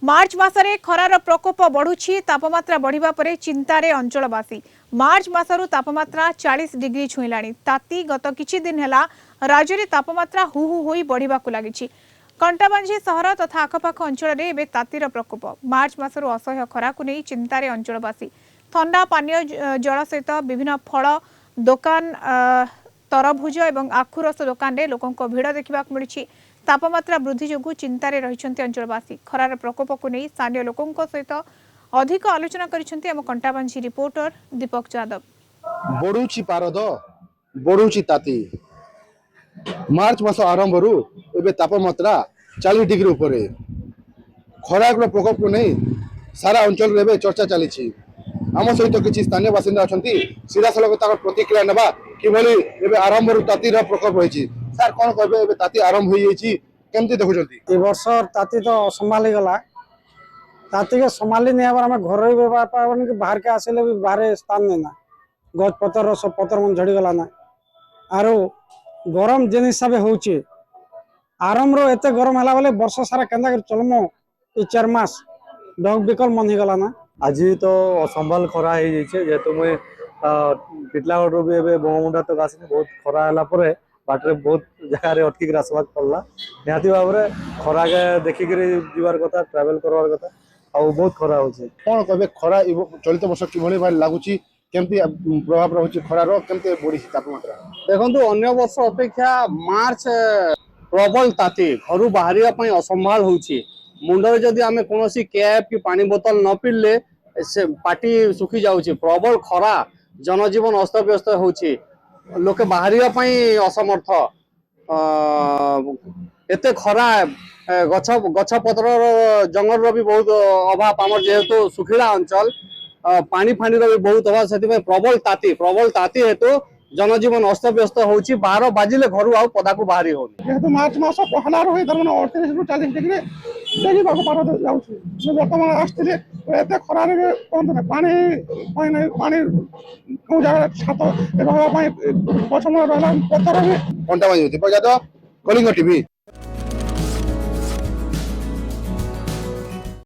मार्च मासरे खरार प्रकोप बढ़ुछि तापमात्रा बढ़िबा परे चिंतारे अंचलवासी। मार्च मासरु तापमात्रा 40 डिग्री छुईलाणी। ताती गत किछि दिन हेला राज्य रे तापमात्रा हु हु होई बढ़िबाकु लागिछि। कंटाबांझी सहर तथा आखपाख अंचल रे एबे तातीर प्रकोप। मार्च मासरु असह्य खराकु नै चिंतारे अंचलवासी। ठंडा पानीय जल सहित विभिन्न फल दुकान तरभुज एवं आखुरस दुकान रे लोकंक भिड़ देखिबाकु मिलिछि। तापमात्रा वृद्धि जोगु चिंतारे रहिछन्ति अंचलवासी। खरार प्रकोप को नहीं स्थानीय लोकों सहित अधिक आलोचना करिछन्ति हम कंटाबांझी रिपोर्टर दीपक यादव। बढ़ुची पारद बढ़ुची ताती मार्च मास आरंभ एबे तापमात्रा 40 डिग्री उपरे खरार प्रकोप को नहीं सारा अंचल रे चर्चा चली। आम सहित किसी स्थानीय बासिंदा अच्छा सीधा सलख प्रतिक्रिया नेबा किभली एबे आरंभ तातीर प्रकोप रही। सर कौन कहे ताती आरंभ हो केमती देखुं वर्ष ताती तो संभाली गला ताती के संभाली नहीं आम घर कि बाहर के आसिले भी बाहर स्थान नहीं ना गज पतर सब पतर मन झड़ी गला ना आरो गरम जेन हिसाब हो आरंभ एत गरम है बोले वर्ष सारा केन्दा चलमो ये 4 मास डग बिकल मन ही गला ना। आज तो असंभाल खरा हो जेहेतु मुझे टिटलागढ़ भी बंगमुंडा तक आस बहुत खरा है बाटर बहुत जगह अटक आसवाक पड़ा निहाती भाव में खरा के देखिक जीवार कथा ट्रावेल करवार कथा और बहुत खरा हो कौन कहे खरा चलित वर्ष कि लगुच केमती प्रभाव रही खरार केमती बढ़ी तापमात्रा देखो अन्य वर्ष अपेक्षा मार्च प्रबल ताती घर बाहर असंभाल हो मुंडे जदि आम कौन कैप कि पानी बोतल न पीले से पाटी सुखी जाऊँच प्रबल खरा जनजीवन अस्तव्यस्त हो लोके बाहर असमर्थ एते खरा गछ गछ पतर जंगल भी बहुत अभाव आम जेहेतु सुखिला अंचल पानी फानी भी बहुत अभाव से प्रबल ताती हेतु जनजीवन अस्तव्यस्त हो 12 बाजिले घर आ पदा को बाहरी हो जेहेतु मार्च मास पहला रही 38 रु 40 डिग्री देखा बर्तमान आसते खरार कहते पानी पानी कौ जगह छात रहा पछम रहा पतर भी कंटाबांझी दीपक यादव कलिंग टीवी।